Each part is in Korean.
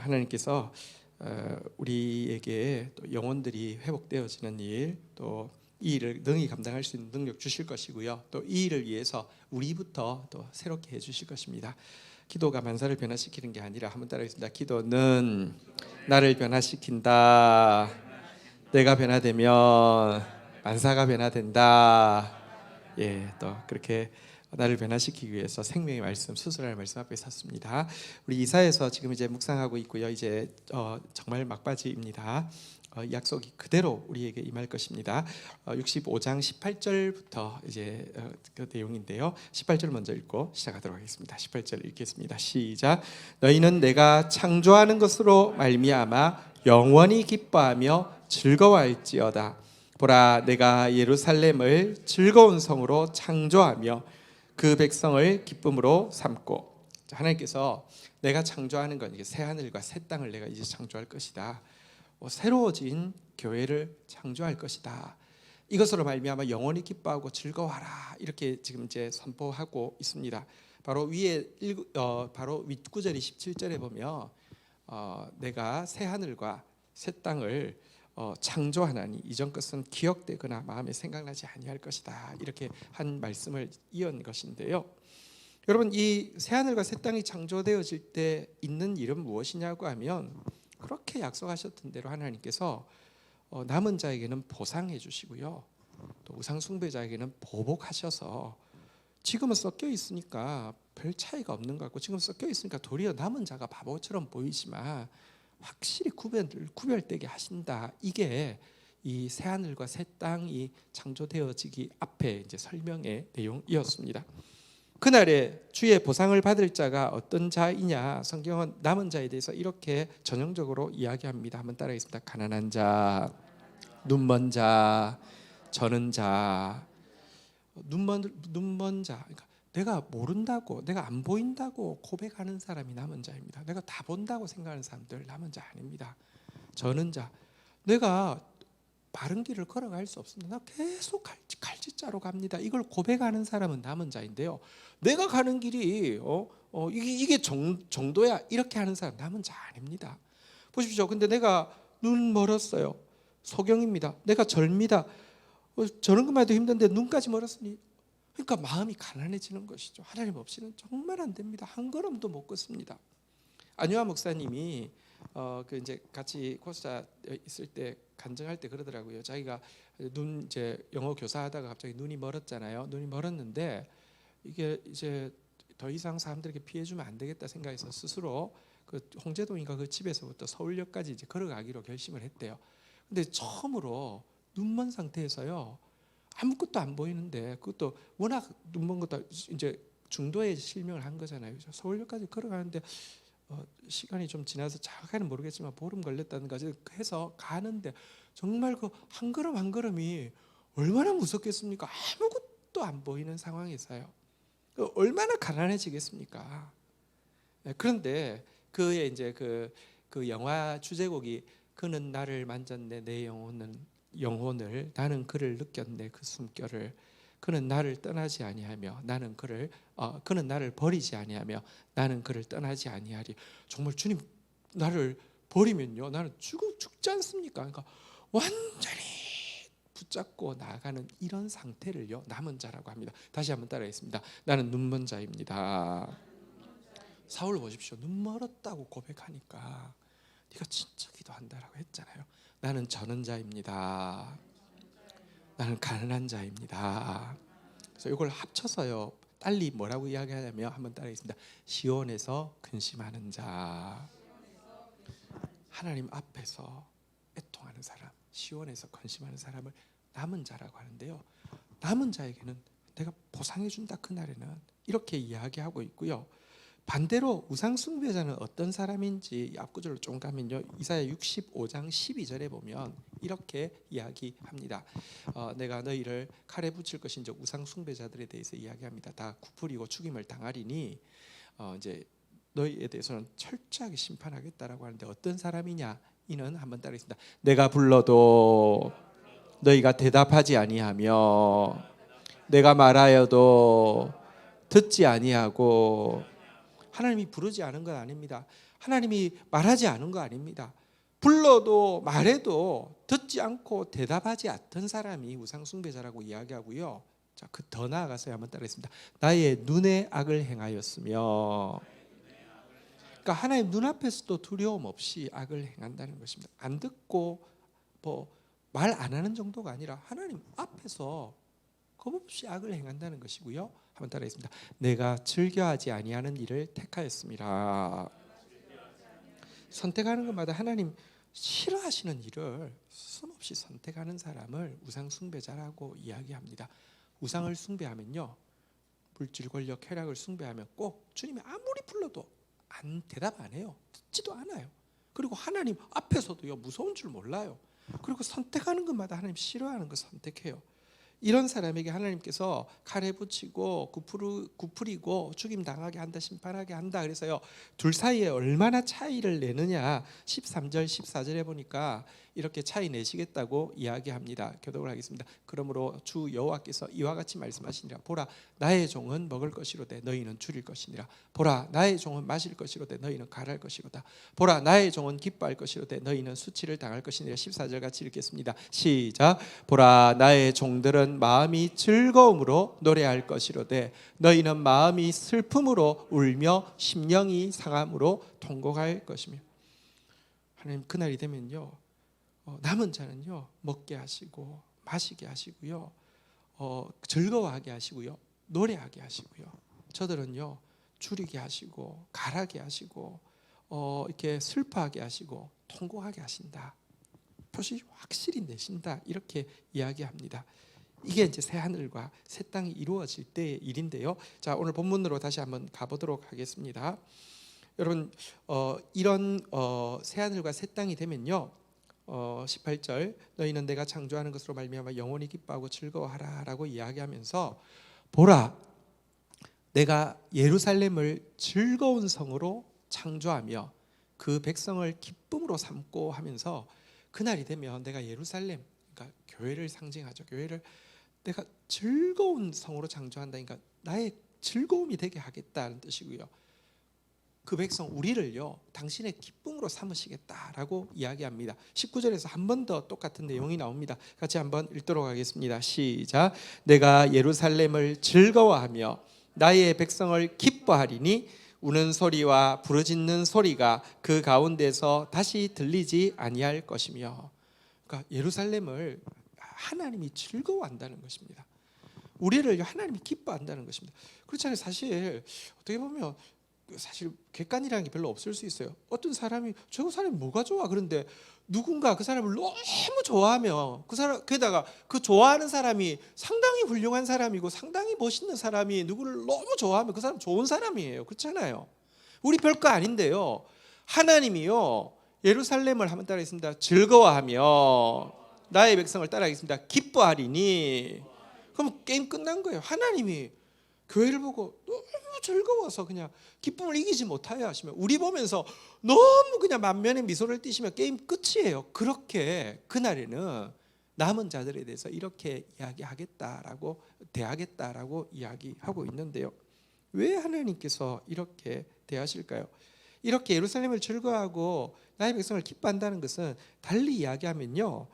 하나님께서 우리에게 또 영혼들이 회복되어지는 일, 또 이 일을 능히 감당할 수 있는 능력 주실 것이고요. 또 이 일을 위해서 우리부터 또 새롭게 해주실 것입니다. 기도가 만사를 변화시키는 게 아니라 한번 따라하겠습니다. 기도는 나를 변화시킨다. 내가 변화되면 만사가 변화된다. 예, 또 그렇게 나를 변화시키기 위해서 생명의 말씀, 수술할 말씀 앞에 섰습니다. 우리 이사야서 지금 이제 묵상하고 있고요. 이제 정말 막바지입니다. 약속이 그대로 우리에게 임할 것입니다. 65장 18절부터 이제 그 내용인데요. 18절 먼저 읽고 시작하도록 하겠습니다. 18절 읽겠습니다. 시작. 너희는 내가 창조하는 것으로 말미암아 영원히 기뻐하며 즐거워할지어다. 보라, 내가 예루살렘을 즐거운 성으로 창조하며 그 백성을 기쁨으로 삼고. 하나님께서 내가 창조하는 건 이게 새 하늘과 새 땅을 내가 이제 창조할 것이다. 새로워진 교회를 창조할 것이다. 이것으로 말미암아 영원히 기뻐하고 즐거워하라. 이렇게 지금 이제 선포하고 있습니다. 바로 위에 바로 윗구절이 17절에 보면 내가 새 하늘과 새 땅을 창조하나니 이전 것은 기억되거나 마음에 생각나지 아니할 것이다. 이렇게 한 말씀을 이은 것인데요. 여러분, 이 새 하늘과 새 땅이 창조되어질 때 있는 일은 무엇이냐고 하면 그렇게 약속하셨던 대로 하나님께서 남은 자에게는 보상해 주시고요. 또 우상 숭배자에게는 보복하셔서 지금은 섞여 있으니까 별 차이가 없는 것 같고 지금 섞여 있으니까 도리어 남은 자가 바보처럼 보이지만 확실히 구별되게 하신다. 이게 이 새 하늘과 새 땅이 창조되어지기 앞에 이제 설명의 내용이었습니다. 그날에 주의 보상을 받을 자가 어떤 자이냐? 성경은 남은 자에 대해서 이렇게 전형적으로 이야기합니다. 한번 따라하겠습니다. 가난한 자, 눈먼 자, 저는 자. 눈먼 자. 그러니까 내가 모른다고, 내가 안 보인다고 고백하는 사람이 남은 자입니다. 내가 다 본다고 생각하는 사람들 남은 자 아닙니다. 저는 자. 내가 바른 길을 걸어갈 수 없습니다. 나 계속 갈짓자로 갑니다. 이걸 고백하는 사람은 남은 자인데요. 내가 가는 길이 이게 정도야 이렇게 하는 사람 남은 자 아닙니다. 보십시오. 근데 내가 눈 멀었어요. 소경입니다. 내가 절니다. 저런 것만 해도 힘든데 눈까지 멀었으니 그러니까 마음이 가난해지는 것이죠. 하나님 없이는 정말 안 됩니다. 한 걸음도 못 걷습니다. 안유아 목사님이 그 이제 같이 코스타 있을 때 간증할 때 그러더라고요. 자기가 눈 이제 영어 교사하다가 갑자기 눈이 멀었잖아요. 눈이 멀었는데 이게 이제 더 이상 사람들에게 피해주면 안 되겠다 생각해서 스스로 그 홍제동인가 그 집에서부터 서울역까지 이제 걸어가기로 결심을 했대요. 근데 처음으로 눈먼 상태에서요. 아무것도 안 보이는데 그것도 워낙 눈먼 것도 이제 중도에 실명을 한 거잖아요. 서울역까지 걸어가는데 시간이 좀 지나서 정확히는 모르겠지만 보름 걸렸다는 거지 해서 가는데 정말 그 한 걸음 한 걸음이 얼마나 무섭겠습니까? 아무것도 안 보이는 상황에서요. 얼마나 가난해지겠습니까? 그런데 그의 이제 그 영화 주제곡이 그는 나를 만졌네 내 영혼을 나는 그를 느꼈네 그 숨결을 그는 나를 떠나지 아니하며 나는 그는 나를 버리지 아니하며 나는 그를 떠나지 아니하리. 정말 주님 나를 버리면요 나는 죽지 않습니까? 그러니까 완전히 붙잡고 나가는 이런 상태를요 남은 자라고 합니다. 다시 한번 따라하겠습니다. 나는 눈먼 자입니다. 사울 보십시오. 눈 멀었다고 고백하니까 네가 진짜 기도한다라고 했잖아요. 나는 저는 자입니다. 나는 가난한 자입니다. 그래서 이걸 합쳐서요 딸리 뭐라고 이야기하냐면 한번 따라하겠습니다. 시온에서 근심하는 자. 하나님 앞에서 애통하는 사람, 시온에서 근심하는 사람을 남은 자라고 하는데요. 남은 자에게는 내가 보상해 준다 그날에는 이렇게 이야기하고 있고요. 반대로 우상 숭배자는 어떤 사람인지 앞구절로 좀 가면요. 이사야 65장 12절에 보면 이렇게 이야기합니다. 내가 너희를 칼에 붙일 것인즉 우상 숭배자들에 대해서 이야기합니다. 다 구풀이고 죽임을 당하리니 이제 너희에 대해서는 철저하게 심판하겠다라고 하는데 어떤 사람이냐? 이는 한번 따르겠습니다. 내가 불러도 너희가 대답하지 아니하며 내가 말하여도 듣지 아니하고. 하나님이 부르지 않은 건 아닙니다. 하나님이 말하지 않은 거 아닙니다. 불러도 말해도 듣지 않고 대답하지 않던 사람이 우상 숭배자라고 이야기하고요. 자, 그 더 나아가서 한번 따라했습니다. 나의 눈에 악을 행하였으며. 그러니까 하나님 눈앞에서도 두려움 없이 악을 행한다는 것입니다. 안 듣고 말 안 하는 정도가 아니라 하나님 앞에서 겁 없이 악을 행한다는 것이고요. 한번 따라하겠습니다. 내가 즐겨하지 아니하는 일을 택하였습니다. 선택하는 것마다 하나님 싫어하시는 일을 스스럼없이 선택하는 사람을 우상 숭배자라고 이야기합니다. 우상을 숭배하면요, 물질, 권력, 쾌락을 숭배하면 꼭 주님이 아무리 불러도 대답 안 해요. 듣지도 않아요. 그리고 하나님 앞에서도요, 무서운 줄 몰라요. 그리고 선택하는 것마다 하나님 싫어하는 거 선택해요. 이런 사람에게 하나님께서 칼에 붙이고 구부리고 죽임 당하게 한다, 심판하게 한다. 그래서요, 둘 사이에 얼마나 차이를 내느냐 13절 14절에 보니까 이렇게 차이 내시겠다고 이야기합니다. 교독을 하겠습니다. 그러므로 주 여호와께서 이와 같이 말씀하시니라. 보라, 나의 종은 먹을 것이로되 너희는 줄일 것이니라. 보라, 나의 종은 마실 것이로되 너희는 갈할 것이로다. 보라, 나의 종은 기뻐할 것이로되 너희는 수치를 당할 것이니라. 14절 같이 읽겠습니다. 시작. 보라, 나의 종들은 마음이 즐거움으로 노래할 것이로되 너희는 마음이 슬픔으로 울며 심령이 상함으로 통곡할 것이며. 하나님 그날이 되면요, 남은 자는요, 먹게 하시고 마시게 하시고요, 즐거워하게 하시고요, 노래하게 하시고요, 저들은요 줄이게 하시고 갈하게 하시고 이렇게 슬퍼하게 하시고 통곡하게 하신다. 표시 확실히 내신다. 이렇게 이야기합니다. 이게 이제 새 하늘과 새 땅이 이루어질 때의 일인데요. 자, 오늘 본문으로 다시 한번 가보도록 하겠습니다. 여러분, 이런 새 하늘과 새 땅이 되면요, 18절 너희는 내가 창조하는 것으로 말미암아 영원히 기뻐하고 즐거워하라라고 이야기하면서, 보라, 내가 예루살렘을 즐거운 성으로 창조하며 그 백성을 기쁨으로 삼고 하면서, 그날이 되면 내가 예루살렘, 그러니까 교회를 상징하죠. 교회를 내가 즐거운 성으로 창조한다. 그러니까 나의 즐거움이 되게 하겠다는 뜻이고요. 그 백성 우리를요 당신의 기쁨으로 삼으시겠다라고 이야기합니다. 19절에서 한 번 더 똑같은 내용이 나옵니다. 같이 한번 읽도록 하겠습니다. 시작. 내가 예루살렘을 즐거워하며 나의 백성을 기뻐하리니 우는 소리와 부르짖는 소리가 그 가운데서 다시 들리지 아니할 것이며. 그러니까 예루살렘을 하나님이 즐거워한다는 것입니다. 우리를 하나님이 기뻐한다는 것입니다. 그렇잖아요. 사실 어떻게 보면 사실 객관이라는 게 별로 없을 수 있어요. 어떤 사람이 저 사람이 뭐가 좋아, 그런데 누군가 그 사람을 너무 좋아하면 그 사람, 게다가 그 좋아하는 사람이 상당히 훌륭한 사람이고 상당히 멋있는 사람이 누구를 너무 좋아하면 그 사람 좋은 사람이에요. 그렇잖아요. 우리 별거 아닌데요, 하나님이요 예루살렘을 한번 따라하겠습니다. 즐거워하며 나의 백성을 따라하겠습니다. 기뻐하리니. 그럼 게임 끝난 거예요. 하나님이 교회를 보고 너무 즐거워서 그냥 기쁨을 이기지 못하여 하시면, 우리 보면서 너무 그냥 만면에 미소를 띠시면 게임 끝이에요. 그렇게 그날에는 남은 자들에 대해서 이렇게 이야기하겠다라고, 대하겠다라고 이야기하고 있는데요. 왜 하나님께서 이렇게 대하실까요? 이렇게 예루살렘을 즐거워하고 나의 백성을 기뻐한다는 것은 달리 이야기하면요,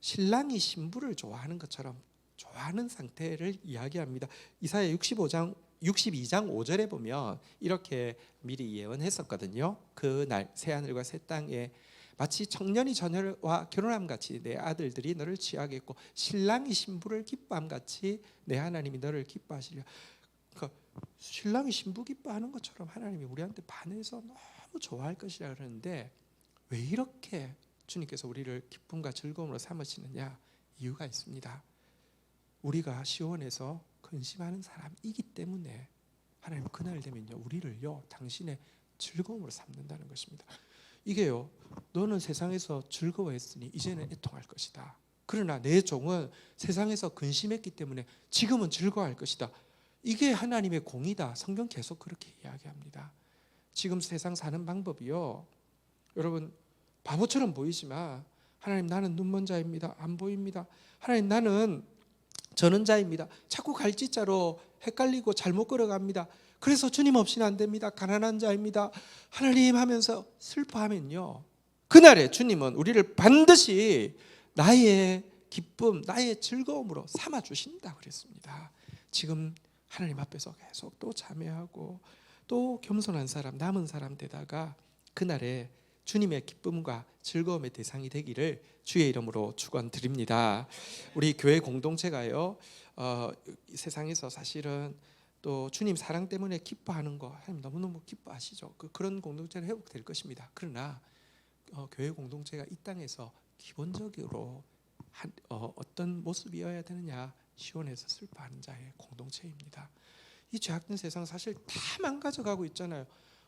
신랑이 신부를 좋아하는 것처럼 좋아하는 상태를 이야기합니다. 이사야 62장 5절에 보면 이렇게 미리 예언했었거든요. 그날 새하늘과 새 땅에 마치 청년이 처녀와 결혼함 같이 내 아들들이 너를 취하겠고 신랑이 신부를 기뻐함 같이 내 하나님이 너를 기뻐하시리라. 그러니까 신랑이 신부 기뻐하는 것처럼 하나님이 우리한테 반해서 너무 좋아할 것이라 그러는데, 왜 이렇게 주님께서 우리를 기쁨과 즐거움으로 삼으시느냐? 이유가 있습니다. 우리가 시온에서 근심하는 사람이기 때문에 하나님 그날 되면요 우리를요 당신의 즐거움으로 삼는다는 것입니다. 이게요, 너는 세상에서 즐거워했으니 이제는 애통할 것이다. 그러나 내 종은 세상에서 근심했기 때문에 지금은 즐거워할 것이다. 이게 하나님의 공이다. 성경 계속 그렇게 이야기합니다. 지금 세상 사는 방법이요, 여러분 바보처럼 보이지만 하나님 나는 눈먼 자입니다. 안 보입니다. 하나님 나는 저는 자입니다. 자꾸 갈짓자로 헷갈리고 잘못 걸어갑니다. 그래서 주님 없이는 안 됩니다. 가난한 자입니다. 하나님 하면서 슬퍼하면요, 그날에 주님은 우리를 반드시 나의 기쁨, 나의 즐거움으로 삼아 주신다 그랬습니다. 지금 하나님 앞에서 계속 또 참회하고 또 겸손한 사람, 남은 사람 되다가 그날에 주님의 기쁨과 즐거움의 대상이 되기를 주의 이름으로 축원드립니다. 우리 교회 공동체가요, 세상에서 사실은 또 주님 사랑 때문에 기뻐하는 거 하나님 너무너무 기뻐하시죠. 그런 공동체는 회복될 것입니다. 그러나 교회 공동체가 이 땅에서 기본적으로 어떤 모습이어야 되느냐, 시온에서 슬퍼하는 자의 공동체입니다. 이 죄악된 세상 사실 다 망가져가고 있잖아요.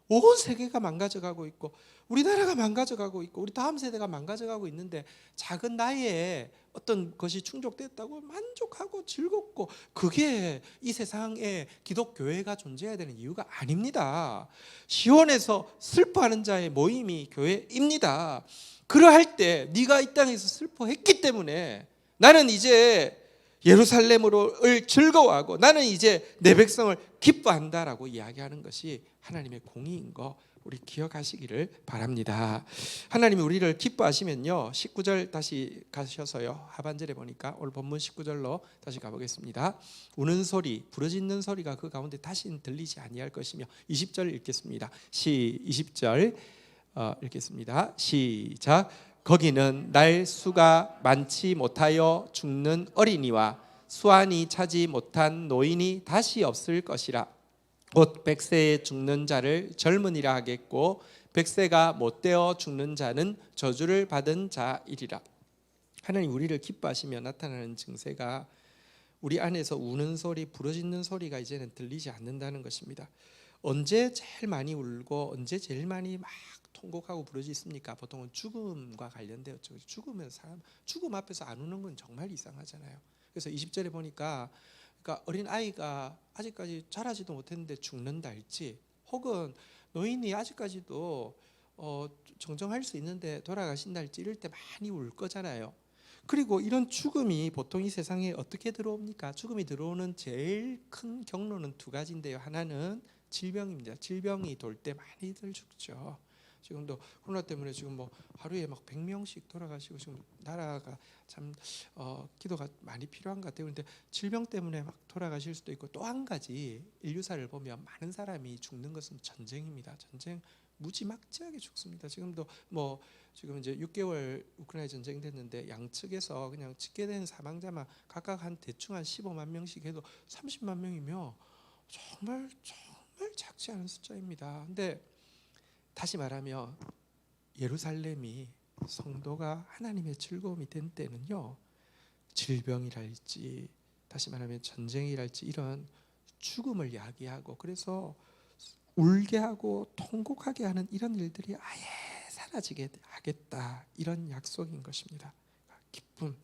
온 세계가 망가져가고 있고 우리나라가 망가져가고 있고 우리 다음 세대가 망가져가고 있는데 작은 나이에 어떤 것이 충족됐다고 만족하고 즐겁고 그게 이 세상에 기독교회가 존재해야 되는 이유가 아닙니다. 시온에서 슬퍼하는 자의 모임이 교회입니다. 그러할 때 네가 이 땅에서 슬퍼했기 때문에 나는 이제 예루살렘을 즐거워하고 나는 이제 내 백성을 기뻐한다라고 이야기하는 것이 하나님의 공의인 거 우리 기억하시기를 바랍니다. 하나님이 우리를 기뻐하시면요, 19절 다시 가셔서요, 하반절에 보니까 오늘 본문 19절로 다시 가보겠습니다. 우는 소리, 부르짖는 소리가 그 가운데 다시는 들리지 아니할 것이며 20절 읽겠습니다. 20절 읽겠습니다. 시작. 거기는 날 수가 많지 못하여 죽는 어린이와 수완이 차지 못한 노인이 다시 없을 것이라. 곧 백세에 죽는 자를 젊은이라 하겠고 백세가 못되어 죽는 자는 저주를 받은 자이리라. 하나님 우리를 기뻐하시며 나타나는 증세가 우리 안에서 우는 소리, 부르짖는 소리가 이제는 들리지 않는다는 것입니다. 언제 제일 많이 울고 언제 제일 많이 막 통곡하고 부르짖습니까? 보통은 죽음과 관련되었죠. 죽으면 사람 죽음 앞에서 안 우는 건 정말 이상하잖아요. 그래서 20절에 보니까 그러니까 어린 아이가 아직까지 자라지도 못했는데 죽는다 할지, 혹은 노인이 아직까지도 정정할 수 있는데 돌아가신다 할지 이럴 때 많이 울 거잖아요. 그리고 이런 죽음이 보통 이 세상에 어떻게 들어옵니까? 죽음이 들어오는 제일 큰 경로는 두 가지인데요. 하나는 질병입니다. 질병이 돌 때 많이들 죽죠. 지금도 코로나 때문에 지금 뭐 하루에 막 100명씩 돌아가시고 지금 나라가 참 기도가 많이 필요한 것 같아요. 그런데 질병 때문에 막 돌아가실 수도 있고, 또 한 가지 인류사를 보면 많은 사람이 죽는 것은 전쟁입니다. 전쟁 무지막지하게 죽습니다. 지금도 뭐 지금 이제 6개월 우크라이나 전쟁 됐는데 양측에서 그냥 집계된 사망자만 각각 한 대충 한 15만 명씩 해도 30만 명이면 정말 작지 않은 숫자입니다. 근데 다시 말하면 예루살렘이 성도가 하나님의 즐거움이 된 때는요, 질병이랄지 다시 말하면 전쟁이랄지 이런 죽음을 야기하고 그래서 울게 하고 통곡하게 하는 이런 일들이 아예 사라지게 하겠다, 이런 약속인 것입니다. 기쁨,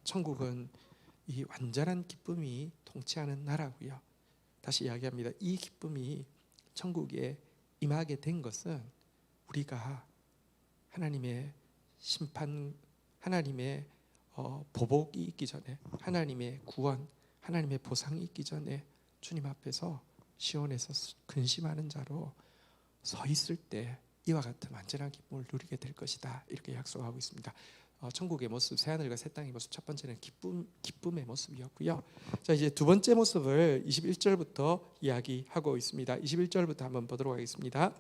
천국은 이 완전한 기쁨이 통치하는 나라고요. 다시 이야기합니다. 이 기쁨이 천국에 임하게 된 것은 우리가 하나님의 심판, 하나님의 보복이 있기 전에, 하나님의 구원, 하나님의 보상이 있기 전에 주님 앞에서 시온에서 근심하는 자로 서 있을 때 이와 같은 완전한 기쁨을 누리게 될 것이다, 이렇게 약속하고 있습니다. 천국의 모습, 새하늘과 새 땅의 모습, 첫 번째는 기쁨의 모습이었고요. 자, 이제 두 번째 모습을 21절부터 이야기하고 있습니다. 21절부터 한번 보도록 하겠습니다.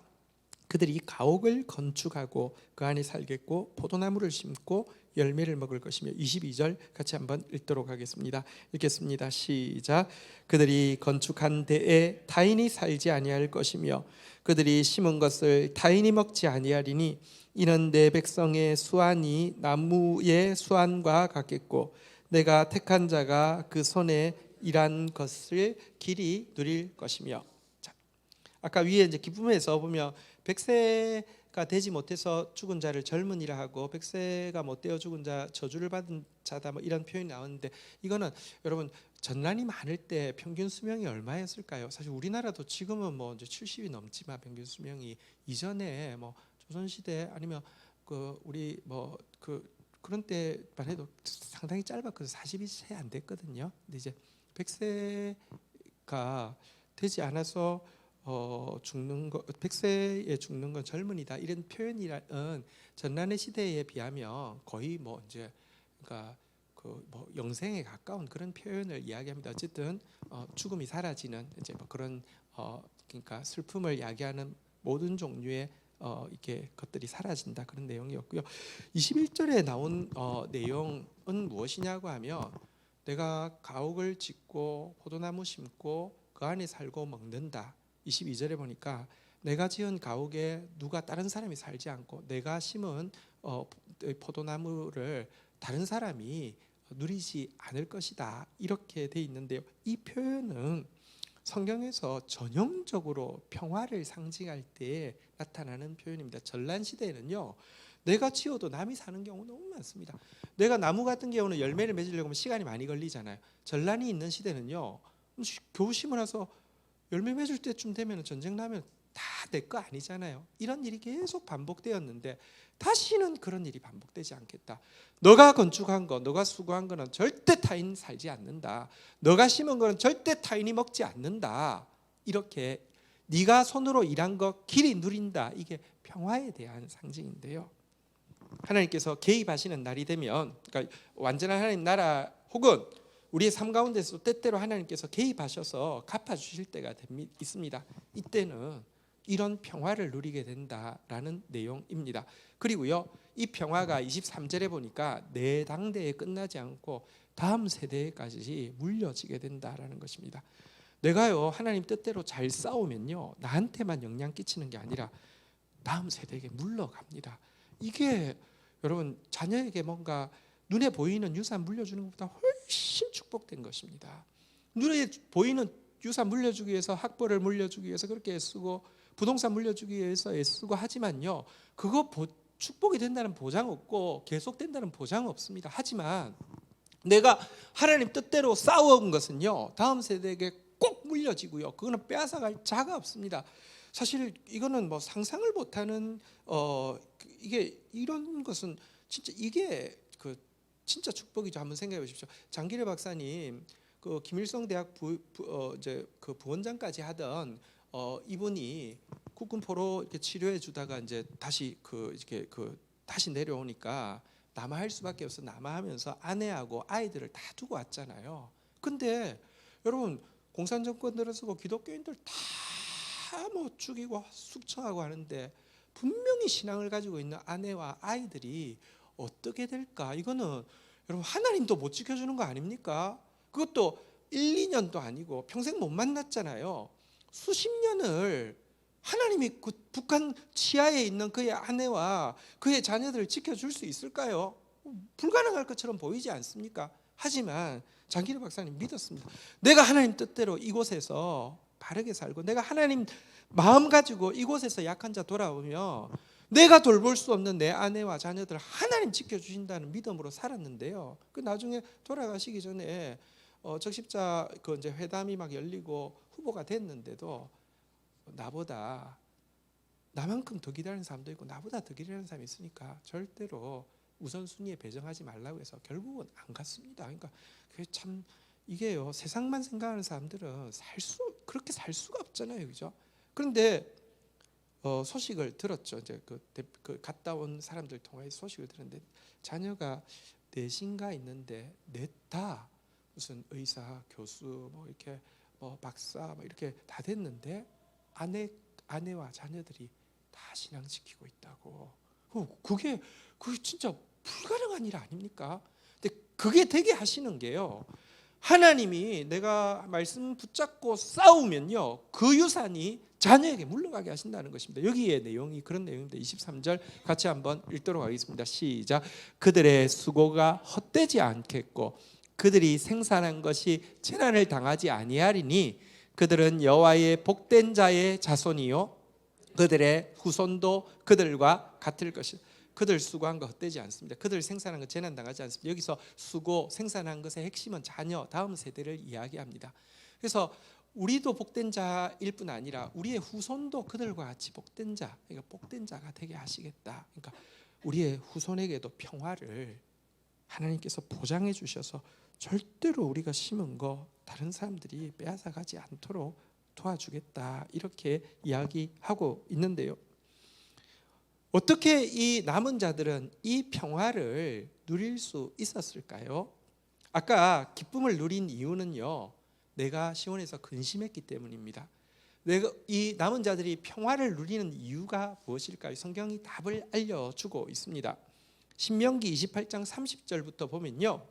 그들이 가옥을 건축하고 그 안에 살겠고 포도나무를 심고 열매를 먹을 것이며, 22절 같이 한번 읽도록 하겠습니다. 읽겠습니다. 시작. 그들이 건축한 데에 타인이 살지 아니할 것이며 그들이 심은 것을 타인이 먹지 아니하리니 이는 내 백성의 수완이 나무의 수완과 같겠고 내가 택한 자가 그 손에 일한 것을 길이 누릴 것이며. 자, 아까 위에 이제 기쁨에서 보면 백세가 되지 못해서 죽은 자를 젊은이라 하고 백세가 못 되어 죽은 자 저주를 받은 자다, 뭐 이런 표현이 나오는데, 이거는 여러분 전란이 많을 때 평균 수명이 얼마였을까요? 사실 우리나라도 지금은 뭐 이제 70이 넘지만 평균 수명이 이전에 뭐 조선시대 아니면 우리 그런 때만 해도 상당히 짧았거든요. 40이 채 안 됐거든요. 근데 이제 100세가 되지 않아서 죽는 거, 100세에 죽는 건 젊은이다 이런 표현이란 전란의 시대에 비하면 거의 뭐 이제 그러니까 그 뭐 영생에 가까운 그런 표현을 이야기합니다. 어쨌든 죽음이 사라지는 이제 뭐 그런 그러니까 슬픔을 이야기하는 모든 종류의 이렇게 것들이 사라진다 그런 내용이었고요. 21절에 나온 내용은 무엇이냐고 하면 내가 가옥을 짓고 포도나무 심고 그 안에 살고 먹는다. 22절에 보니까 내가 지은 가옥에 누가 다른 사람이 살지 않고 내가 심은 포도나무를 다른 사람이 누리지 않을 것이다 이렇게 돼 있는데요. 이 표현은 성경에서 전형적으로 평화를 상징할 때 나타나는 표현입니다. 전란 시대에는요, 내가 지어도 남이 사는 경우 너무 많습니다. 내가 나무 같은 경우는 열매를 맺으려고 하면 시간이 많이 걸리잖아요. 전란이 있는 시대는요, 겨우 심어놔서 열매 맺을 때쯤 되면 전쟁 나면 다 내 거 아니잖아요. 이런 일이 계속 반복되었는데 다시는 그런 일이 반복되지 않겠다. 너가 건축한 거, 너가 수고한 거는 절대 타인 살지 않는다. 너가 심은 거는 절대 타인이 먹지 않는다. 이렇게 네가 손으로 일한 거 길이 누린다. 이게 평화에 대한 상징인데요. 하나님께서 개입하시는 날이 되면, 그러니까 완전한 하나님 나라 혹은 우리의 삶 가운데서 때때로 하나님께서 개입하셔서 갚아주실 때가 있습니다. 이때는 이런 평화를 누리게 된다라는 내용입니다. 그리고요, 이 평화가 23절에 보니까 내 당대에 끝나지 않고 다음 세대까지 물려지게 된다라는 것입니다. 내가요 하나님 뜻대로 잘 싸우면요 나한테만 영향 끼치는 게 아니라 다음 세대에게 물러갑니다. 이게 여러분 자녀에게 뭔가 눈에 보이는 유산 물려주는 것보다 훨씬 축복된 것입니다. 눈에 보이는 유산 물려주기 위해서 학벌을 물려주기 위해서 그렇게 애쓰고 부동산 물려주기 위해서 애쓰고 하지만요 그거 축복이 된다는 보장 없고 계속된다는 보장 없습니다. 하지만 내가 하나님 뜻대로 싸워온 것은요 다음 세대에게 꼭 물려지고요 그거는 빼앗아갈 자가 없습니다. 사실 이거는 뭐 상상을 못하는 이게 이런 것은 진짜 이게 그 진짜 축복이죠. 한번 생각해 보십시오. 장기래 박사님 그 김일성 대학 이제 그 부원장까지 하던 이분이 국군포로 이렇게 치료해 주다가 이제 다시 이렇게 다시 내려오니까 남아할 수밖에 없어 남아하면서 아내하고 아이들을 다 두고 왔잖아요. 근데 여러분 공산 정권 들어서고 기독교인들 다 뭐 죽이고 숙청하고 하는데 분명히 신앙을 가지고 있는 아내와 아이들이 어떻게 될까? 이거는 여러분 하나님도 못 지켜주는 거 아닙니까? 그것도 1, 2년도 아니고 평생 못 만났잖아요. 수십 년을 하나님이 그 북한 치하에 있는 그의 아내와 그의 자녀들을 지켜줄 수 있을까요? 불가능할 것처럼 보이지 않습니까? 하지만 장기래 박사님 믿었습니다. 내가 하나님 뜻대로 이곳에서 바르게 살고 내가 하나님 마음 가지고 이곳에서 약한 자 돌아오면 내가 돌볼 수 없는 내 아내와 자녀들을 하나님 지켜주신다는 믿음으로 살았는데요. 그 나중에 돌아가시기 전에 적십자 그 이제 회담이 막 열리고 후보가 됐는데도 나보다 나만큼 더 기다리는 사람도 있고 나보다 더 기다리는 사람이 있으니까 절대로 우선순위에 배정하지 말라고 해서 결국은 안 갔습니다. 그러니까 그게 참 이게요 세상만 생각하는 사람들은 그렇게 살 수가 없잖아요, 그죠? 그런데 소식을 들었죠. 이제 그 갔다 온 사람들 통해 소식을 들었는데 자녀가 넷인가 있는데 넷 다 무슨 의사, 교수, 뭐 이렇게 뭐 박사, 뭐 이렇게 다 됐는데 아내와 자녀들이 다 신앙 지키고 있다고. 그게 진짜 불가능한 일 아닙니까? 근데 그게 되게 하시는 게요. 하나님이 내가 말씀 붙잡고 싸우면요 그 유산이 자녀에게 물러가게 하신다는 것입니다. 여기에 내용이 그런 내용입니다. 23절 같이 한번 읽도록 하겠습니다. 시작. 그들의 수고가 헛되지 않겠고 그들이 생산한 것이 재난을 당하지 아니하리니 그들은 여호와의 복된 자의 자손이요 그들의 후손도 그들과 같을 것이다. 그들 수고한 거 헛되지 않습니다. 그들 생산한 것 재난 당하지 않습니다. 여기서 수고 생산한 것의 핵심은 자녀 다음 세대를 이야기합니다. 그래서 우리도 복된 자일 뿐 아니라 우리의 후손도 그들과 같이 복된 자, 그러니까 복된 자가 되게 하시겠다. 그러니까 우리의 후손에게도 평화를 하나님께서 보장해 주셔서 절대로 우리가 심은 거 다른 사람들이 빼앗아가지 않도록 도와주겠다, 이렇게 이야기하고 있는데요. 어떻게 이 남은 자들은 이 평화를 누릴 수 있었을까요? 아까 기쁨을 누린 이유는요, 내가 시온에서 근심했기 때문입니다. 이 남은 자들이 평화를 누리는 이유가 무엇일까요? 성경이 답을 알려주고 있습니다. 신명기 28장 30절부터 보면요,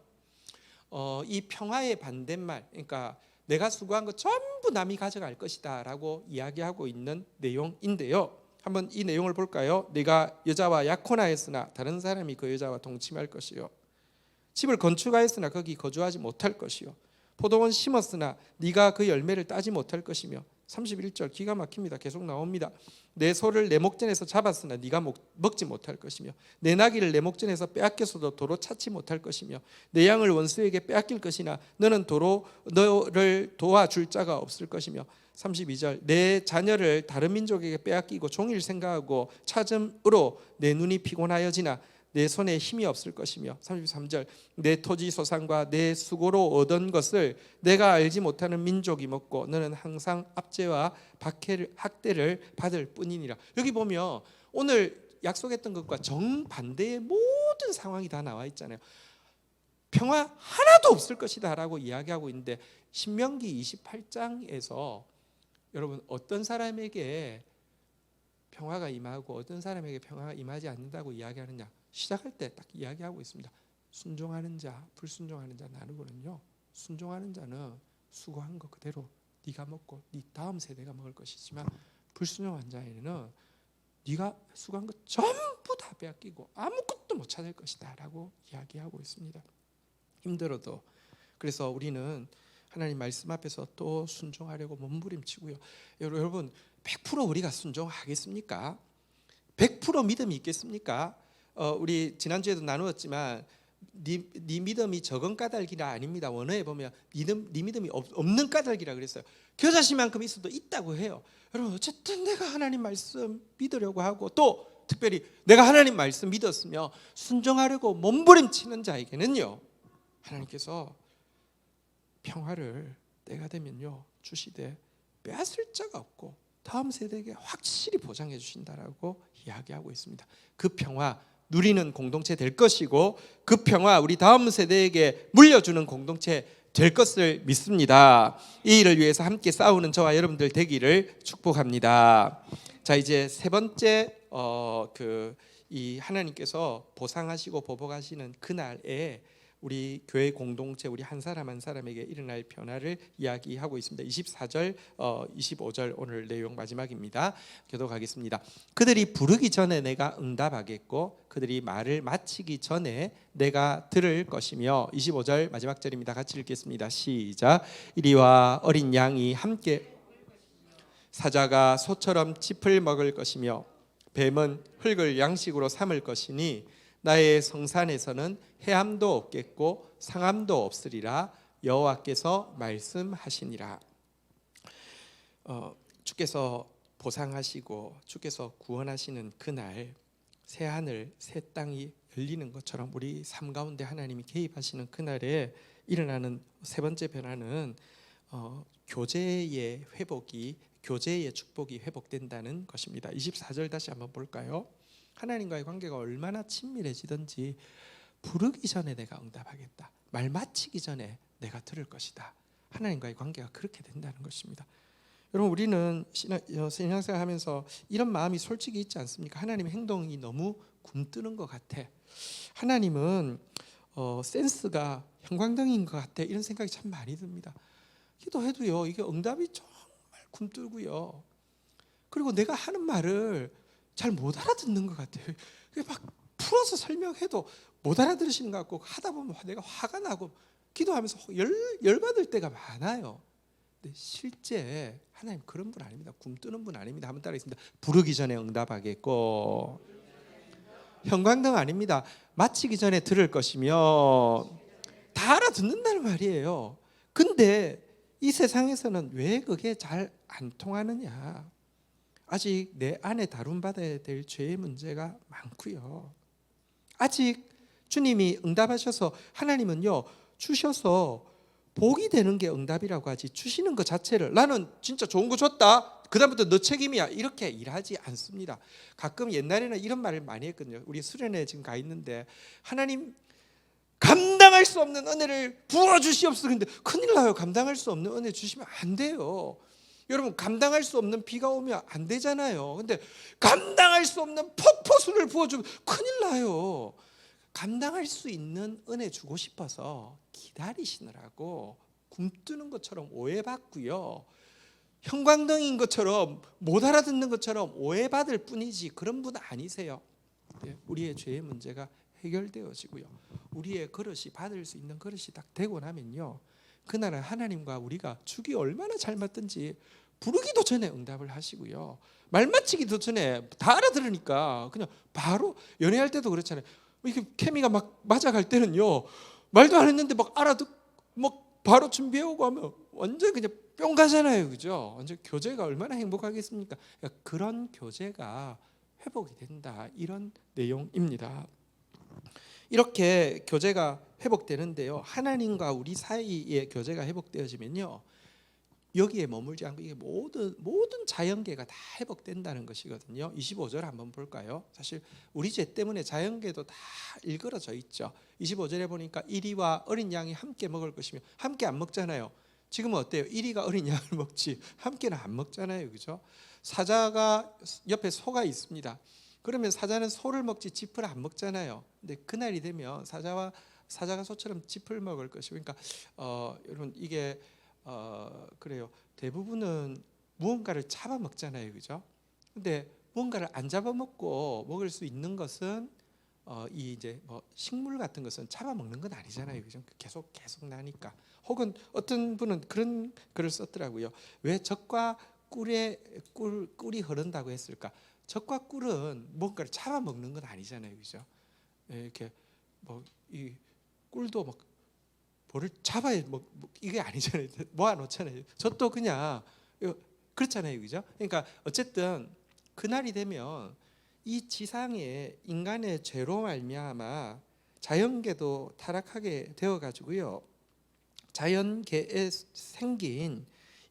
이 평화의 반대말, 그러니까 내가 수고한 거 전부 남이 가져갈 것이다 라고 이야기하고 있는 내용인데요, 한번 이 내용을 볼까요? 네가 여자와 약혼하였으나 다른 사람이 그 여자와 동침할 것이요, 집을 건축하였으나 거기 거주하지 못할 것이요, 포도원 심었으나 네가 그 열매를 따지 못할 것이며, 31절 기가 막힙니다. 계속 나옵니다. 내 소를 내 목전에서 잡았으나 네가 먹지 못할 것이며, 내 나귀를 내 목전에서 빼앗겼어도 도로 찾지 못할 것이며, 내 양을 원수에게 빼앗길 것이나 너를 도와줄 자가 없을 것이며, 32절 내 자녀를 다른 민족에게 빼앗기고 종일 생각하고 찾음으로 내 눈이 피곤하여지나 내 손에 힘이 없을 것이며, 33절 내 토지 소산과 내 수고로 얻은 것을 내가 알지 못하는 민족이 먹고 너는 항상 압제와 학대를 받을 뿐이니라. 여기 보면 오늘 약속했던 것과 정반대의 모든 상황이 다 나와 있잖아요. 평화 하나도 없을 것이다 라고 이야기하고 있는데, 신명기 28장에서 여러분 어떤 사람에게 평화가 임하고 어떤 사람에게 평화가 임하지 않는다고 이야기하느냐, 시작할 때 딱 이야기하고 있습니다. 순종하는 자, 불순종하는 자 나누거든요. 순종하는 자는 수고한 거 그대로 네가 먹고 네 다음 세대가 먹을 것이지만, 불순종한 자에는 네가 수고한 거 전부 다 빼앗기고 아무것도 못 찾을 것이다 라고 이야기하고 있습니다. 힘들어도. 그래서 우리는 하나님 말씀 앞에서 또 순종하려고 몸부림치고요. 여러분 100% 우리가 순종하겠습니까? 100% 믿음이 있겠습니까? 우리 지난주에도 나누었지만 네 믿음이 적은 까닭이라 아닙니다. 원어에 보면 네 믿음이 없는 까닭이라 그랬어요. 겨자씨만큼 있어도 있다고 해요. 여러분 어쨌든 내가 하나님 말씀 믿으려고 하고, 또 특별히 내가 하나님 말씀 믿었으며 순종하려고 몸부림치는 자에게는요, 하나님께서 평화를 때가 되면요 주시되 빼앗을 자가 없고 다음 세대에게 확실히 보장해 주신다라고 이야기하고 있습니다. 그 평화 누리는 공동체 될 것이고, 그 평화 우리 다음 세대에게 물려주는 공동체 될 것을 믿습니다. 이 일을 위해서 함께 싸우는 저와 여러분들 되기를 축복합니다. 자, 이제 세 번째 이 하나님께서 보상하시고 보복하시는 그날에 우리 교회 공동체, 우리 한 사람 한 사람에게 일어날 변화를 이야기하고 있습니다. 24절, 25절 오늘 내용 마지막입니다. 교독하겠습니다. 그들이 부르기 전에 내가 응답하겠고 그들이 말을 마치기 전에 내가 들을 것이며, 25절 마지막 절입니다. 같이 읽겠습니다. 시작. 이리와 어린 양이 함께 사자가 소처럼 짚을 먹을 것이며 뱀은 흙을 양식으로 삼을 것이니 나의 성산에서는 해함도 없겠고 상함도 없으리라 여호와께서 말씀하시니라. 주께서 보상하시고 주께서 구원하시는 그날, 새 하늘 새 땅이 열리는 것처럼 우리 삶 가운데 하나님이 개입하시는 그날에 일어나는 세 번째 변화는 교제의 회복이, 교제의 축복이 회복된다는 것입니다. 24절 다시 한번 볼까요? 하나님과의 관계가 얼마나 친밀해지든지 부르기 전에 내가 응답하겠다, 말 마치기 전에 내가 들을 것이다. 하나님과의 관계가 그렇게 된다는 것입니다. 여러분 우리는 신앙생활 하면서 이런 마음이 솔직히 있지 않습니까? 하나님의 행동이 너무 굼뜨는 것 같아, 하나님은 센스가 형광등인 것 같아, 이런 생각이 참 많이 듭니다. 기도해도요 이게 응답이 정말 굼뜨고요, 그리고 내가 하는 말을 잘 못 알아듣는 것 같아요. 막 풀어서 설명해도 못 알아들으시는 것 같고, 하다 보면 내가 화가 나고 기도하면서 열받을 때가 많아요. 근데 실제 하나님 그런 분 아닙니다. 굼뜨는 분 아닙니다. 한번 따라하겠습니다. 부르기 전에 응답하겠고 형광등 아닙니다. 마치기 전에 들을 것이며, 다 알아듣는다는 말이에요. 근데 이 세상에서는 왜 그게 잘 안 통하느냐? 아직 내 안에 다룬받아야 될 죄의 문제가 많고요. 아직 주님이 응답하셔서, 하나님은요 주셔서 복이 되는 게 응답이라고 하지, 주시는 것 자체를 나는 진짜 좋은 거 줬다, 그다음부터 너 책임이야, 이렇게 일하지 않습니다. 가끔 옛날에는 이런 말을 많이 했거든요. 우리 수련회 지금 가 있는데 하나님 감당할 수 없는 은혜를 부어주시옵소서. 근데 큰일 나요. 감당할 수 없는 은혜 주시면 안 돼요. 여러분, 감당할 수 없는 비가 오면 안 되잖아요. 근데 감당할 수 없는 폭포수를 부어주면 큰일 나요. 감당할 수 있는 은혜 주고 싶어서 기다리시느라고 굼뜨는 것처럼 오해받고요, 형광등인 것처럼 못 알아듣는 것처럼 오해받을 뿐이지 그런 분 아니세요. 우리의 죄의 문제가 해결되어지고요, 우리의 그릇이 받을 수 있는 그릇이 딱 되고 나면요, 그날은 하나님과 우리가 죽이 얼마나 잘 맞든지 부르기도 전에 응답을 하시고요, 말 마치기도 전에 다 알아들으니까 그냥 바로, 연애할 때도 그렇잖아요. 이렇게 케미가 막 맞아갈 때는요, 말도 안 했는데 막 알아듣고 막 바로 준비해오고 하면 완전 그냥 뿅 가잖아요, 그죠? 완전 교제가 얼마나 행복하겠습니까? 그러니까 그런 교제가 회복이 된다, 이런 내용입니다. 이렇게 교제가 회복되는데요, 하나님과 우리 사이의 교제가 회복되어지면요, 여기에 머물지 않고 이게 모든 자연계가 다 회복된다는 것이거든요. 25절 한번 볼까요? 사실 우리 죄 때문에 자연계도 다 일그러져 있죠. 25절에 보니까 이리와 어린 양이 함께 먹을 것이며, 함께 안 먹잖아요. 지금은 어때요? 이리가 어린 양을 먹지 함께는 안 먹잖아요, 그죠? 사자가 옆에 소가 있습니다. 그러면 사자는 소를 먹지 짚을 안 먹잖아요. 근데 그날이 되면 사자가 소처럼 짚을 먹을 것이고, 그러니까 여러분, 이게 그래요. 대부분은 무언가를 잡아먹잖아요, 그죠? 근데 무언가를 안 잡아먹고 먹을 수 있는 것은 이 이제 뭐 식물 같은 것은 잡아먹는 건 아니잖아요, 그죠? 계속 나니까. 혹은 어떤 분은 그런 글을 썼더라고요. 왜 젖과 꿀이 흐른다고 했을까? 젖과 꿀은 뭔가를 잡아먹는 건 아니잖아요, 그죠? 이렇게 뭐 이 꿀도 막 볼을 잡아야 이게 아니잖아요. 모아놓잖아요. 젖도 그냥 그렇잖아요, 그죠? 그러니까 어쨌든 그날이 되면 이 지상에 인간의 죄로 말미암아 자연계도 타락하게 되어 가지고요, 자연계에 생긴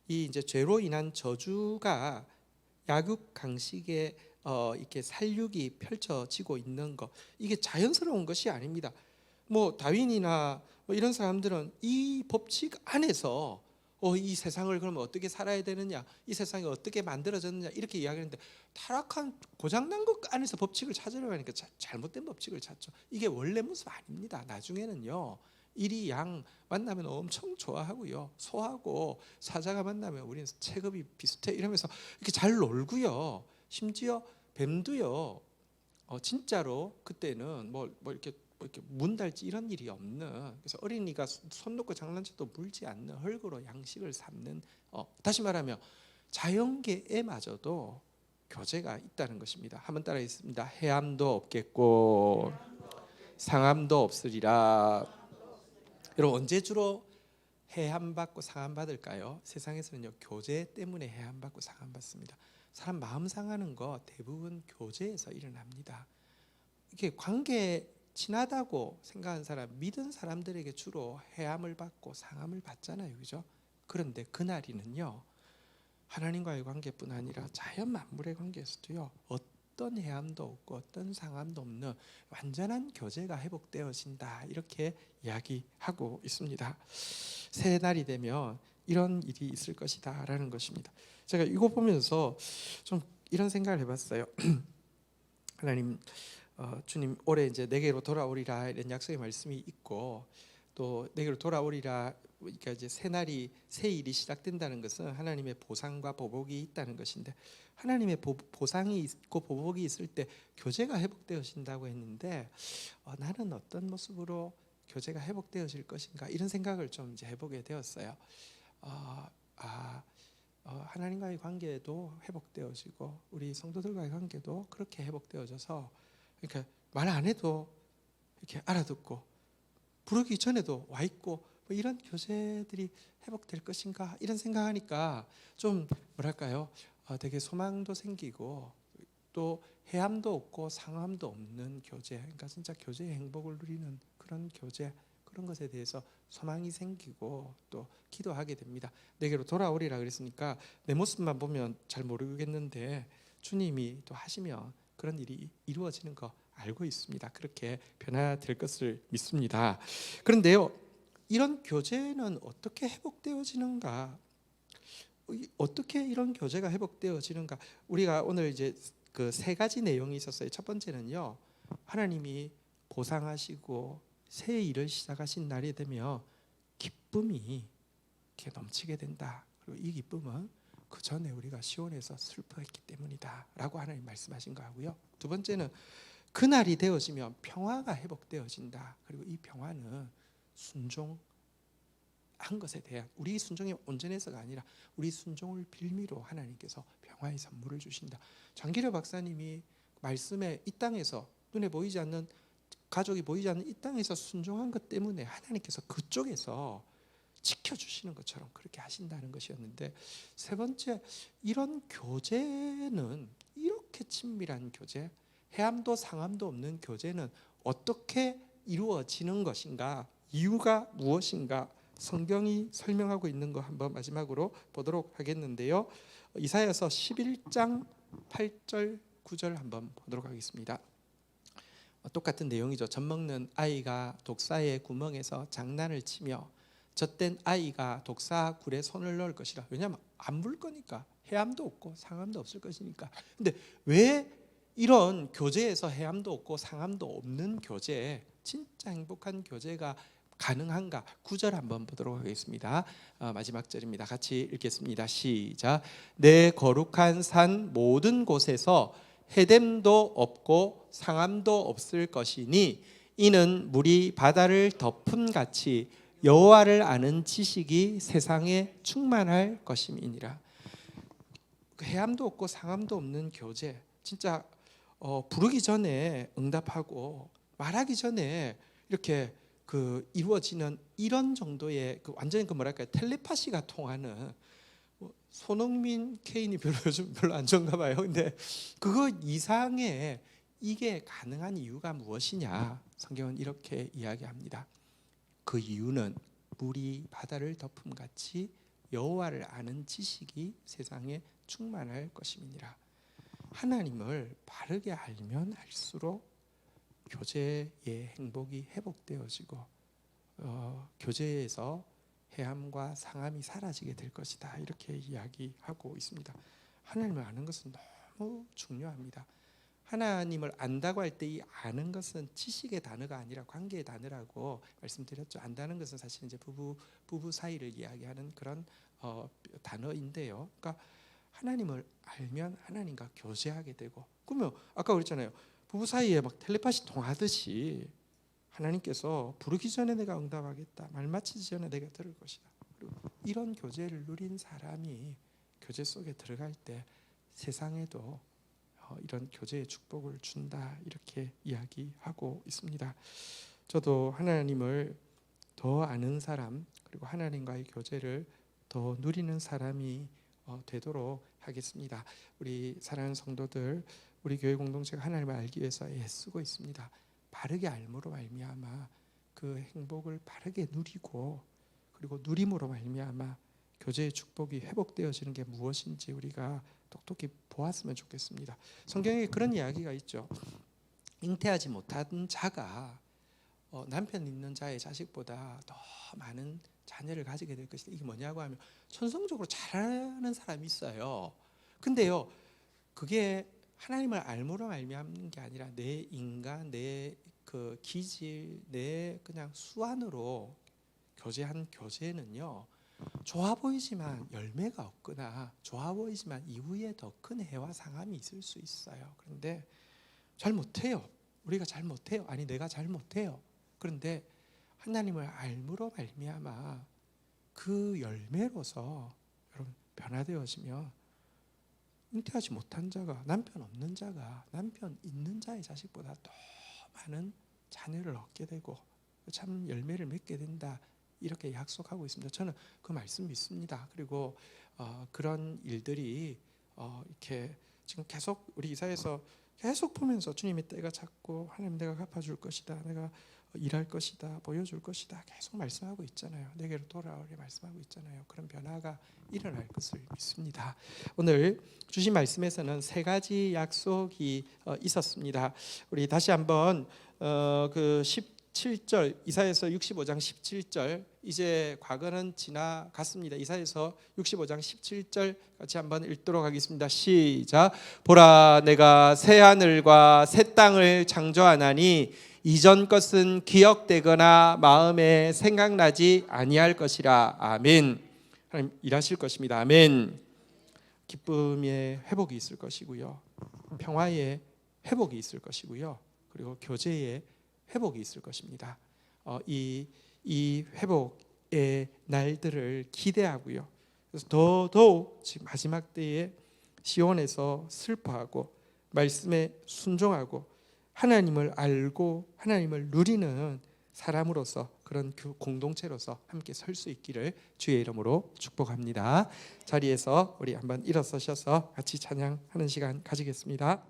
이 이제 죄로 인한 저주가 약육강식에 이렇게 살육이 펼쳐지고 있는 것, 이게 자연스러운 것이 아닙니다. 뭐 다윈이나 뭐 이런 사람들은 이 법칙 안에서 이 세상을 그러면 어떻게 살아야 되느냐, 이 세상이 어떻게 만들어졌느냐, 이렇게 이야기하는데, 타락한 고장난 것 안에서 법칙을 찾으려고 하니까 잘못된 법칙을 찾죠. 이게 원래 모습 아닙니다. 나중에는요, 이리 양 만나면 엄청 좋아하고요, 소하고 사자가 만나면 우리는 체급이 비슷해 이러면서 이렇게 잘 놀고요, 심지어 뱀도요, 진짜로 그때는 뭐 이렇게 문달지 이런 일이 없는, 그래서 어린이가 손 놓고 장난쳐도 물지 않는 흙으로 양식을 삼는, 다시 말하면 자연계에마저도 교제가 있다는 것입니다. 한번 따라하겠습니다. 해함도 없겠고 상함도 없으리라. 여러분, 언제 주로 해함 받고 상함 받을까요? 세상에서는요, 교제 때문에 해함 받고 상함 받습니다. 사람 마음 상하는 거 대부분 교제에서 일어납니다. 이게 관계 친하다고 생각하는 사람, 믿은 사람들에게 주로 해함을 받고 상함을 받잖아요, 그죠? 그런데 그날이는요, 하나님과의 관계뿐 아니라 자연 만물의 관계에서도요, 어떤 해함도 없고 어떤 상함도 없는 완전한 교제가 회복되어진다, 이렇게 이야기하고 있습니다. 새 날이 되면 이런 일이 있을 것이다라는 것입니다. 제가 이거 보면서 좀 이런 생각을 해봤어요. 하나님, 주님 올해 이제 내게로 돌아오리라 이런 약속의 말씀이 있고, 또 내게로 돌아오리라, 그러니까 이제 새 일이 시작된다는 것은 하나님의 보상과 보복이 있다는 것인데, 하나님의 보상이 있고 보복이 있을 때 교제가 회복되어진다고 했는데, 나는 어떤 모습으로 교제가 회복되어질 것인가, 이런 생각을 좀 이제 해보게 되었어요. 하나님과의 관계도 회복되어지고 우리 성도들과의 관계도 그렇게 회복되어져서, 그러니까 말 안 해도 이렇게 알아듣고 부르기 전에도 와 있고, 뭐 이런 교제들이 회복될 것인가, 이런 생각하니까 좀 뭐랄까요, 되게 소망도 생기고, 또 해함도 없고 상함도 없는 교제, 그러니까 진짜 교제의 행복을 누리는 그런 교제, 그런 것에 대해서 소망이 생기고 또 기도하게 됩니다. 내게로 돌아오리라 그랬으니까 내 모습만 보면 잘 모르겠는데 주님이 또 하시면 그런 일이 이루어지는 거 알고 있습니다. 그렇게 변화될 것을 믿습니다. 그런데요, 이런 교제는 어떻게 회복되어지는가? 어떻게 이런 교제가 회복되어지는가? 우리가 오늘 이제 그 세 가지 내용이 있었어요. 첫 번째는요, 하나님이 보상하시고 새 일을 시작하신 날이 되면 기쁨이 이렇게 넘치게 된다. 그리고 이 기쁨은 그 전에 우리가 시온에서 슬퍼했기 때문이다라고 하나님 말씀하신 거고요. 두 번째는 그날이 되어지면 평화가 회복되어진다. 그리고 이 평화는 순종한 것에 대한 우리 순종이 온전해서가 아니라 우리 순종을 빌미로 하나님께서 평화의 선물을 주신다. 장기려 박사님이 말씀에 이 땅에서 눈에 보이지 않는 가족이 보이지 않는 이 땅에서 순종한 것 때문에 하나님께서 그쪽에서 지켜주시는 것처럼 그렇게 하신다는 것이었는데, 세 번째, 이런 교제는 이렇게 친밀한 교제, 해함도 상함도 없는 교제는 어떻게 이루어지는 것인가, 이유가 무엇인가 성경이 설명하고 있는 거 한번 마지막으로 보도록 하겠는데요. 이사야서 11장 8절 9절 한번 보도록 하겠습니다. 똑같은 내용이죠. 젖먹는 아이가 독사의 구멍에서 장난을 치며 젖된 아이가 독사 굴에 손을 넣을 것이라. 왜냐하면 안 물 거니까, 해함도 없고 상함도 없을 것이니까. 근데 왜 이런 교제에서 해함도 없고 상함도 없는 교제, 진짜 행복한 교제가 가능한가? 9절 한번 보도록 하겠습니다. 마지막 절입니다. 같이 읽겠습니다. 시작. 내 거룩한 산 모든 곳에서 해됨도 없고 상함도 없을 것이니 이는 물이 바다를 덮음 같이 여호와를 아는 지식이 세상에 충만할 것임이니라. 해함도 없고 상함도 없는 교제, 진짜 부르기 전에 응답하고 말하기 전에 이렇게 그 이루어지는 이런 정도의 그 완전히 그 뭐랄까요, 텔레파시가 통하는, 손흥민, 케인이 요즘 별로 안 좋은가 봐요. 근데 그거 이상의 이게 가능한 이유가 무엇이냐? 성경은 이렇게 이야기합니다. 그 이유는 물이 바다를 덮음 같이 여호와를 아는 지식이 세상에 충만할 것임이니라. 하나님을 바르게 알면 알수록 교제의 행복이 회복되어지고 교제에서 해함과 상함이 사라지게 될 것이다. 이렇게 이야기하고 있습니다. 하나님을 아는 것은 너무 중요합니다. 하나님을 안다고 할 때 이 아는 것은 지식의 단어가 아니라 관계의 단어라고 말씀드렸죠. 안다는 것은 사실 이제 부부 사이를 이야기하는 그런 단어인데요. 그러니까 하나님을 알면 하나님과 교제하게 되고, 그러면 아까 그랬잖아요. 부부 사이에 막 텔레파시 통하듯이 하나님께서 부르기 전에 내가 응답하겠다, 말 마치기 전에 내가 들을 것이다. 그리고 이런 교제를 누린 사람이 교제 속에 들어갈 때 세상에도 이런 교제의 축복을 준다, 이렇게 이야기하고 있습니다. 저도 하나님을 더 아는 사람, 그리고 하나님과의 교제를 더 누리는 사람이 되도록 하겠습니다. 우리 사랑하는 성도들, 우리 교회 공동체가 하나님을 알기 위해서 애쓰고 있습니다. 바르게 알므로 말미암아 그 행복을 바르게 누리고, 그리고 누림으로 말미암아 교제의 축복이 회복되어지는 게 무엇인지 우리가 똑똑히 보았으면 좋겠습니다. 성경에 그런 이야기가 있죠. 잉태하지 못한 자가 남편 있는 자의 자식보다 더 많은 자녀를 가지게 될 것이다. 이게 뭐냐고 하면 천성적으로 잘하는 사람이 있어요. 근데요, 그게 하나님을 알므로 말미암는 게 아니라 내 인간, 내 그 기질, 내 그냥 수완으로 교제한 교제는요, 좋아 보이지만 열매가 없거나 좋아 보이지만 이후에 더 큰 해와 상함이 있을 수 있어요. 그런데 잘 못해요. 우리가 잘 못해요. 아니, 내가 잘 못해요. 그런데 하나님을 알므로 말미암아 그 열매로서 여러분 변화되어지면 잉태하지 못한 자가, 남편 없는 자가 남편 있는 자의 자식보다 더 많은 자녀를 얻게 되고 참 열매를 맺게 된다, 이렇게 약속하고 있습니다. 저는 그 말씀 믿습니다. 그리고 그런 일들이 이렇게 지금 계속 우리 이사에서 계속 보면서 주님의 때가 찼고 하나님 내가 갚아줄 것이다, 내가 일할 것이다, 보여줄 것이다 계속 말씀하고 있잖아요. 내게로 돌아오게 말씀하고 있잖아요. 그런 변화가 일어날 것을 믿습니다. 오늘 주신 말씀에서는 세 가지 약속이 있었습니다. 우리 다시 한번 그 17절 이사야서 65장 17절, 이제 과거는 지나갔습니다. 이사야서 65장 17절 같이 한번 읽도록 하겠습니다. 시작. 보라, 내가 새 하늘과 새 땅을 창조하나니 이전 것은 기억되거나 마음에 생각나지 아니할 것이라. 아멘. 하나님 일하실 것입니다. 아멘. 기쁨의 회복이 있을 것이고요, 평화의 회복이 있을 것이고요, 그리고 교제의 회복이 있을 것입니다. 이 회복의 날들을 기대하고요. 그래서 더더욱 지금 마지막 때에 시온에서 슬퍼하고 말씀에 순종하고 하나님을 알고 하나님을 누리는 사람으로서, 그런 그 공동체로서 함께 설 수 있기를 주의 이름으로 축복합니다. 자리에서 우리 한번 일어서셔서 같이 찬양하는 시간 가지겠습니다.